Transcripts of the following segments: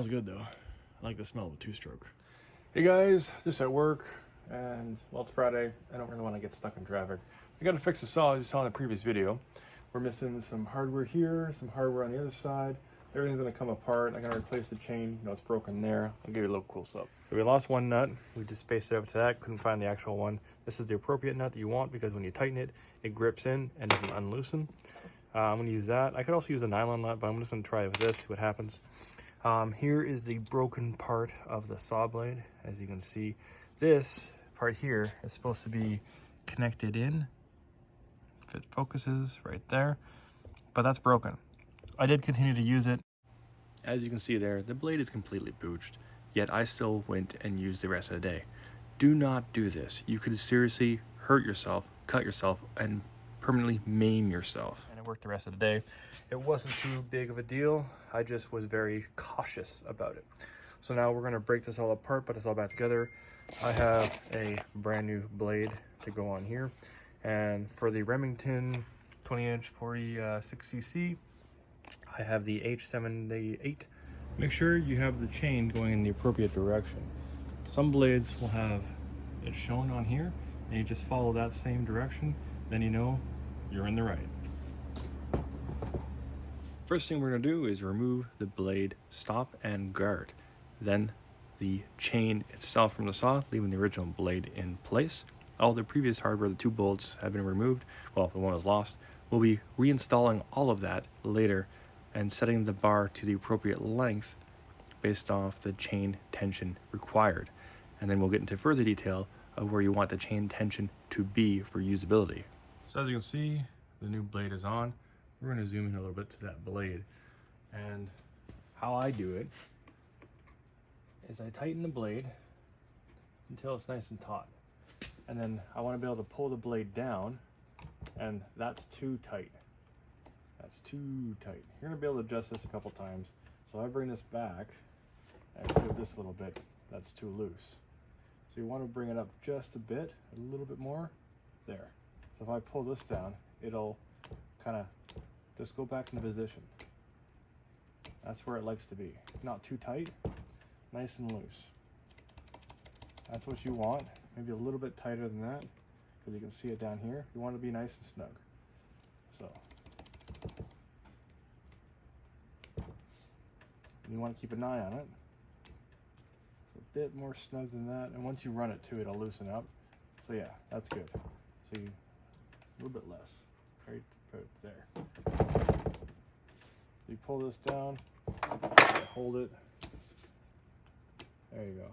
smells good though. I like the smell of a two-stroke. Hey guys, just at work, and well, it's Friday. I don't really want to get stuck in traffic. I got to fix the saw, as you saw in the previous video. We're missing some hardware here, some hardware on the other side. Everything's gonna come apart. I gotta replace the chain. You know, it's broken there. I'll give you a little close up. So we lost one nut. We just spaced it out to that. Couldn't find the actual one. This is the appropriate nut that you want because when you tighten it, it grips in and doesn't unloosen. I'm gonna use that. I could also use a nylon nut, but I'm just gonna try it with this, see what happens. Here is the broken part of the saw blade. As you can see, this part here is supposed to be connected in. If it focuses right there, but that's broken. I did continue to use it. As you can see there, the blade is completely pooched, yet I still went and used the rest of the day. Do not do this. You could seriously hurt yourself, cut yourself, and permanently maim yourself. And it worked the rest of the day. It wasn't too big of a deal. I just was very cautious about it. So now we're gonna break this all apart, put this all back together. I have a brand new blade to go on here. And for the Remington 20-inch 46cc, I have the H78. Make sure you have the chain going in the appropriate direction. Some blades will have it shown on here, and you just follow that same direction, then you know you're in the right. First thing we're gonna do is remove the blade stop and guard. Then the chain itself from the saw, leaving the original blade in place. All the previous hardware, the 2 bolts have been removed. Well, the one was lost. We'll be reinstalling all of that later and setting the bar to the appropriate length based off the chain tension required. And then we'll get into further detail of where you want the chain tension to be for usability. So as you can see, the new blade is on. We're going to zoom in a little bit to that blade. And how I do it is I tighten the blade until it's nice and taut. And then I want to be able to pull the blade down, and that's too tight. That's too tight. You're going to be able to adjust this a couple times. So I bring this back and do this a little bit. That's too loose. So you want to bring it up just a bit, a little bit more. There. So if I pull this down, it'll kind of just go back into position. That's where it likes to be. Not too tight, nice and loose. That's what you want. Maybe a little bit tighter than that, because you can see it down here. You want to be nice and snug. So you want to keep an eye on it. A bit more snug than that, and once you run it too, it'll loosen up. So yeah, that's good. So you, a little bit less, right about there. You pull this down, hold it. There you go.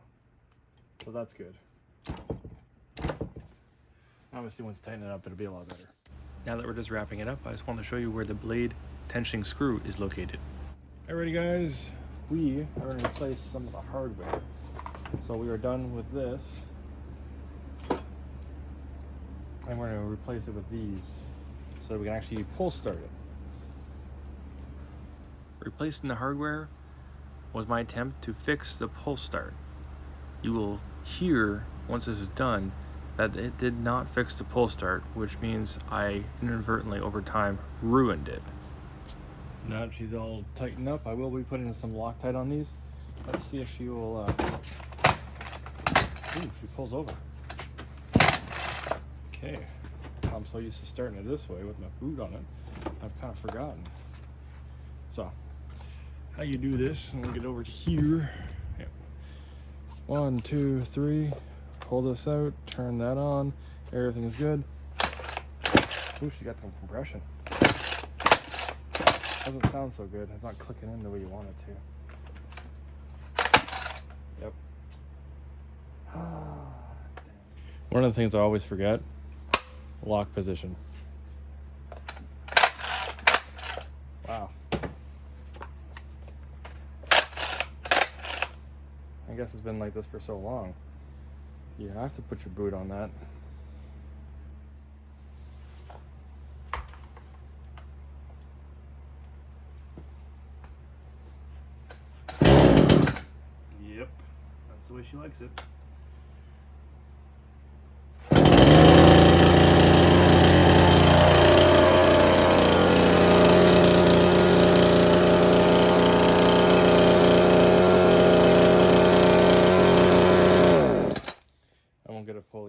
So that's good. Obviously, once you tighten it up, it'll be a lot better. Now that we're just wrapping it up, I just want to show you where the blade tensioning screw is located. Alrighty guys, we are going to replace some of the hardware. So we are done with this. And we're going to replace it with these so that we can actually pull start it. Replacing the hardware was my attempt to fix the pull start. You will hear, once this is done, that it did not fix the pull start, which means I inadvertently, over time, ruined it. Now that she's all tightened up, I will be putting some Loctite on these. Let's see if she will, ooh, she pulls over. Okay, I'm so used to starting it this way with my boot on it, I've kind of forgotten. So, how you do this, and we'll get over to here. Yep. 1, 2, 3. Pull this out, turn that on, everything is good. Ooh, she got some compression. Doesn't sound so good. It's not clicking in the way you want it to. Yep. One of the things I always forget, lock position. Wow. I guess it's been like this for so long. You have to put your boot on that. Yep, that's the way she likes it.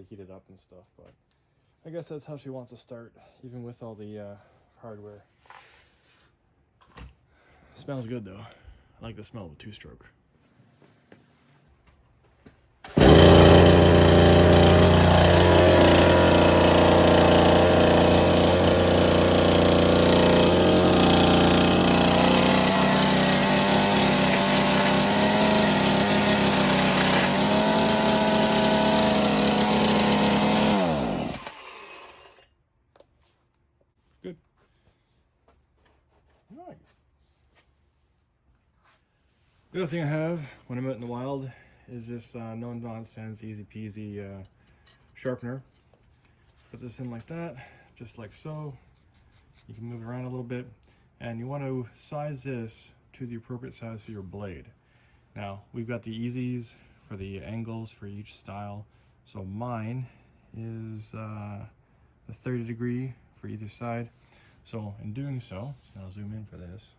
heat it up and stuff, but I guess that's how she wants to start, even with all the hardware. Smells good though. I like the smell of a two-stroke. Good. Nice. The other thing I have when I'm out in the wild is this no nonsense, easy peasy sharpener. Put this in like that, just like so. You can move it around a little bit, and you want to size this to the appropriate size for your blade. Now, we've got the easies for the angles for each style. So mine is the 30 degree for either side. So in doing so, I'll zoom in for this.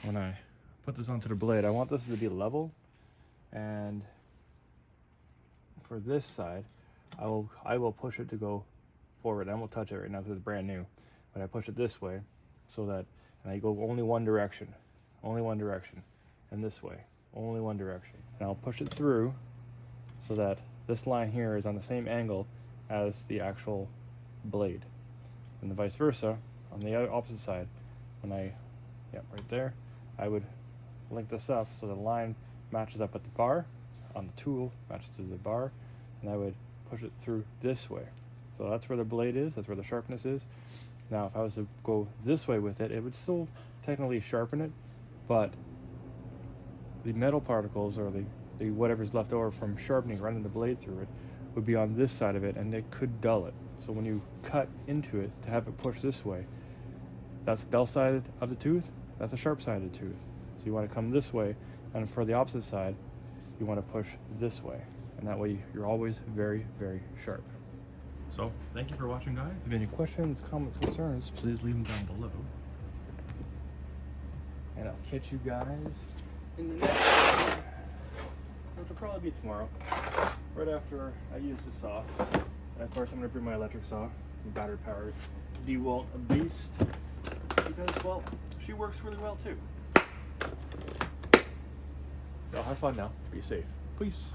When I put this onto the blade, I want this to be level, and for this side, I will push it to go forward. I won't touch it right now because it's brand new, but I push it this way so that, and I go only one direction, and this way, only one direction. And I'll push it through so that this line here is on the same angle as the actual blade, and the vice versa on the other opposite side. When I, right there, I would link this up so the line matches up at the bar on the tool, matches to the bar, and I would push it through this way. So that's where the blade is, that's where the sharpness is. Now if I was to go this way with it, it would still technically sharpen it, but the metal particles, or the whatever's left over from sharpening, running the blade through it, would be on this side of it, and it could dull it. So when you cut into it to have it push this way, that's the dull side of the tooth, that's the sharp side of the tooth. So you want to come this way, and for the opposite side, you want to push this way. And that way you're always very, very sharp. So, thank you for watching, guys. If you have any questions, comments, concerns, please leave them down below. And I'll catch you guys in the next one, which will probably be tomorrow, right after I use the saw. And of course, I'm going to bring my electric saw, battery powered DeWalt Beast, because, well, she works really well too. So have fun now. Be safe. Peace.